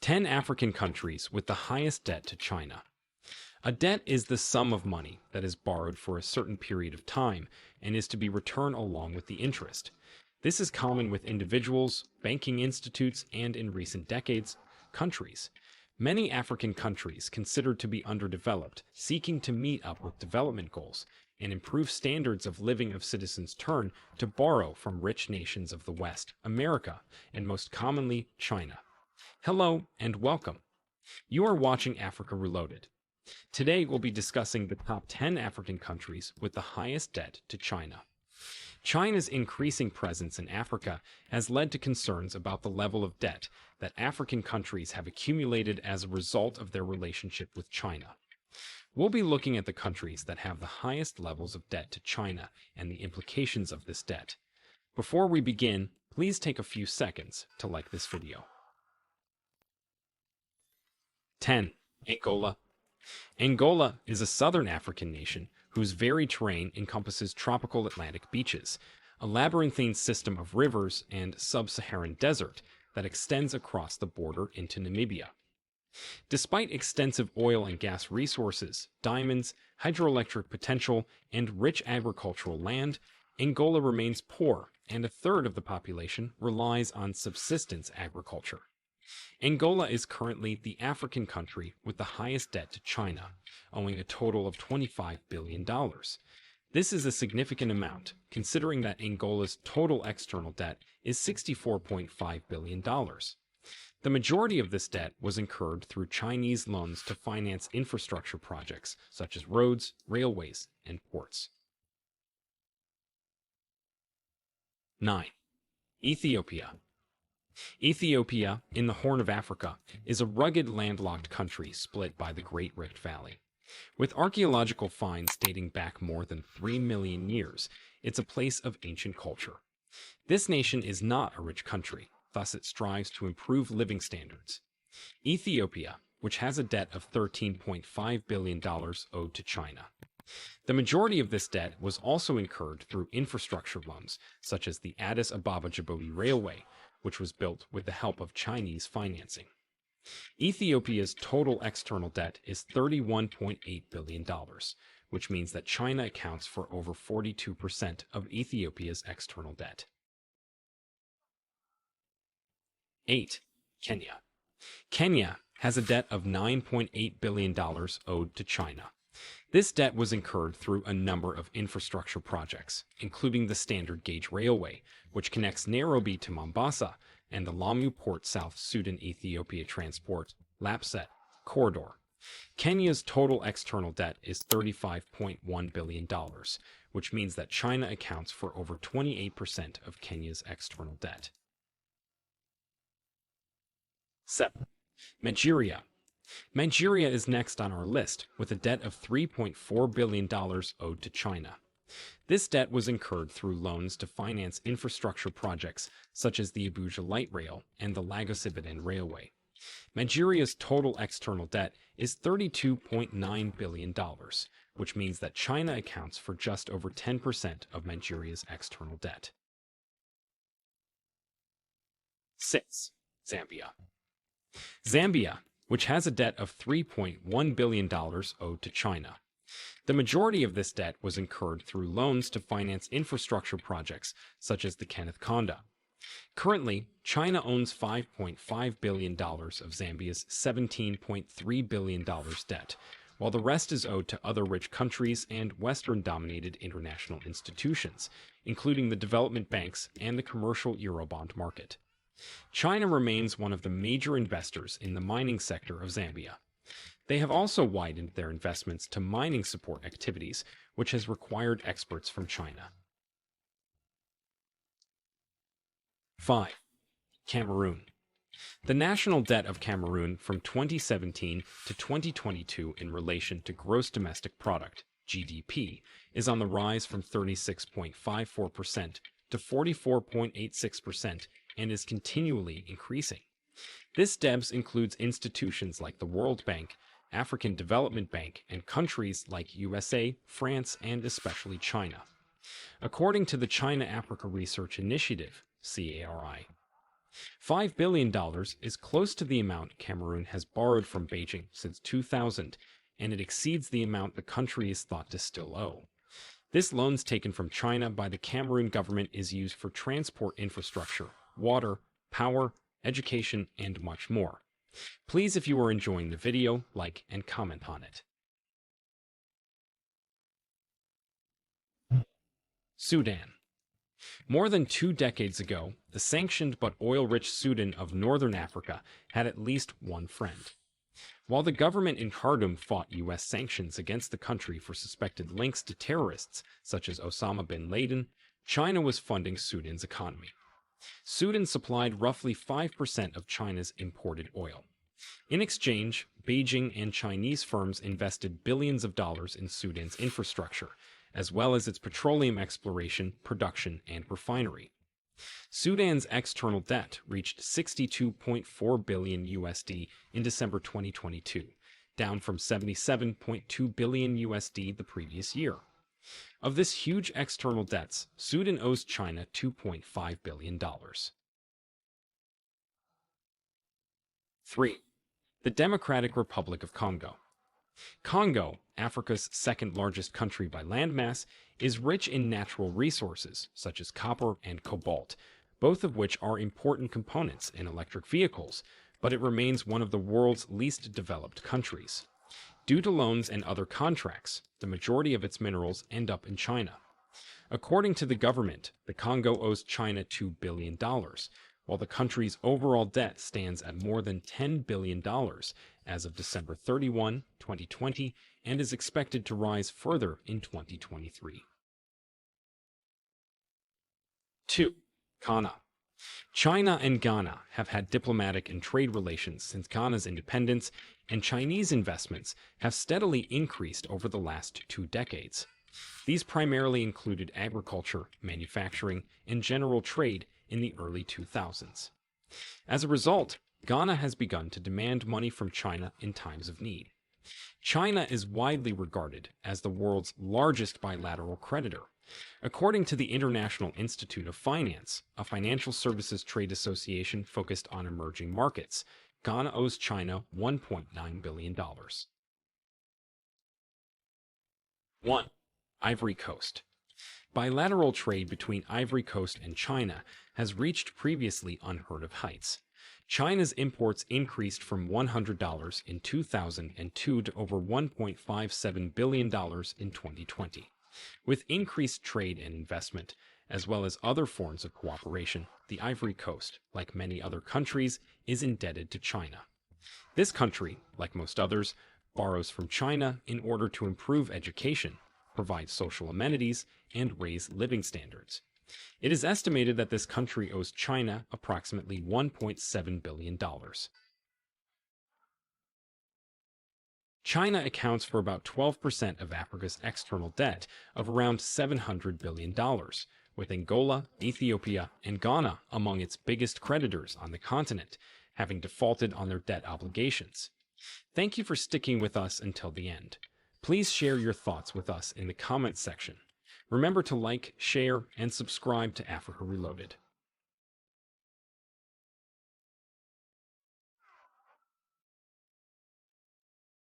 10 African countries with the highest debt to China. A debt is the sum of money that is borrowed for a certain period of time and is to be returned along with the interest. This is common with individuals, banking institutes, and in recent decades, countries. Many African countries considered to be underdeveloped, seeking to meet up with development goals and improve standards of living of citizens turn to borrow from rich nations of the West, America, and most commonly China. Hello and welcome. You are watching Africa Reloaded. Today we'll be discussing the top 10 African countries with the highest debt to China. China's increasing presence in Africa has led to concerns about the level of debt that African countries have accumulated as a result of their relationship with China. We'll be looking at the countries that have the highest levels of debt to China and the implications of this debt. Before we begin, please take a few seconds to like this video. 10. Angola. Angola is a southern African nation whose varied terrain encompasses tropical Atlantic beaches, a labyrinthine system of rivers, and sub-Saharan desert that extends across the border into Namibia. Despite extensive oil and gas resources, diamonds, hydroelectric potential, and rich agricultural land, Angola remains poor, and a third of the population relies on subsistence agriculture. Angola is currently the African country with the highest debt to China, owing a total of $25 billion. This is a significant amount, considering that Angola's total external debt is $64.5 billion. The majority of this debt was incurred through Chinese loans to finance infrastructure projects such as roads, railways, and ports. 9. Ethiopia. Ethiopia, in the Horn of Africa, is a rugged landlocked country split by the Great Rift Valley. With archaeological finds dating back more than 3 million years, it's a place of ancient culture. This nation is not a rich country, thus it strives to improve living standards. Ethiopia, which has a debt of $13.5 billion owed to China. The majority of this debt was also incurred through infrastructure loans, such as the Addis Ababa-Djibouti Railway, which was built with the help of Chinese financing. Ethiopia's total external debt is $31.8 billion, which means that China accounts for over 42% of Ethiopia's external debt. 8. Kenya. Kenya has a debt of $9.8 billion owed to China. This debt was incurred through a number of infrastructure projects, including the Standard Gauge Railway, which connects Nairobi to Mombasa, and the Lamu Port South Sudan Ethiopia Transport (LAPSSET) corridor. Kenya's total external debt is $35.1 billion, which means that China accounts for over 28% of Kenya's external debt. 7. Nigeria. Nigeria is next on our list, with a debt of $3.4 billion owed to China. This debt was incurred through loans to finance infrastructure projects such as the Abuja Light Rail and the Lagos-Ibadan Railway. Nigeria's total external debt is $32.9 billion, which means that China accounts for just over 10% of Nigeria's external debt. 6. Zambia. Zambia, which has a debt of $3.1 billion owed to China. The majority of this debt was incurred through loans to finance infrastructure projects such as the Kenneth Conda. Currently, China owns $5.5 billion of Zambia's $17.3 billion debt, while the rest is owed to other rich countries and Western-dominated international institutions, including the development banks and the commercial Eurobond market. China remains one of the major investors in the mining sector of Zambia. They have also widened their investments to mining support activities, which has required experts from China. 5. Cameroon. The national debt of Cameroon from 2017 to 2022 in relation to gross domestic product, GDP, is on the rise from 36.54% to 44.86% and is continually increasing. This debt includes institutions like the World Bank, African Development Bank, and countries like USA, France, and especially China. According to the China Africa Research Initiative, CARI, $5 billion is close to the amount Cameroon has borrowed from Beijing since 2000, and it exceeds the amount the country is thought to still owe. This loans taken from China by the Cameroon government is used for transport infrastructure, water, power, education, and much more. Please, if you are enjoying the video, like and comment on it. Sudan. More than 2 decades ago, the sanctioned but oil-rich Sudan of northern Africa had at least one friend. While the government in Khartoum fought U.S. sanctions against the country for suspected links to terrorists such as Osama bin Laden, China was funding Sudan's economy. Sudan supplied roughly 5% of China's imported oil. In exchange, Beijing and Chinese firms invested billions of dollars in Sudan's infrastructure, as well as its petroleum exploration, production, and refinery. Sudan's external debt reached 62.4 billion USD in December 2022, down from 77.2 billion USD the previous year. Of this huge external debts, Sudan owes China $2.5 billion. 3. The Democratic Republic of Congo. Congo, Africa's second-largest country by landmass, is rich in natural resources such as copper and cobalt, both of which are important components in electric vehicles, but it remains one of the world's least developed countries. Due to loans and other contracts, the majority of its minerals end up in China. According to the government, the Congo owes China $2 billion, while the country's overall debt stands at more than $10 billion as of December 31, 2020, and is expected to rise further in 2023. 2. Ghana. China and Ghana have had diplomatic and trade relations since Ghana's independence, and Chinese investments have steadily increased over the last 2 decades. These primarily included agriculture, manufacturing, and general trade in the early 2000s. As a result, Ghana has begun to demand money from China in times of need. China is widely regarded as the world's largest bilateral creditor. According to the International Institute of Finance, a financial services trade association focused on emerging markets, Ghana owes China $1.9 billion. 1. Ivory Coast. Bilateral trade between Ivory Coast and China has reached previously unheard of heights. China's imports increased from $100 in 2002 to over $1.57 billion in 2020. With increased trade and investment, as well as other forms of cooperation, the Ivory Coast, like many other countries, is indebted to China. This country, like most others, borrows from China in order to improve education, provide social amenities, and raise living standards. It is estimated that this country owes China approximately $1.7 billion. China accounts for about 12% of Africa's external debt of around $700 billion, with Angola, Ethiopia, and Ghana among its biggest creditors on the continent, having defaulted on their debt obligations. Thank you for sticking with us until the end. Please share your thoughts with us in the comments section. Remember to like, share, and subscribe to Africa Reloaded.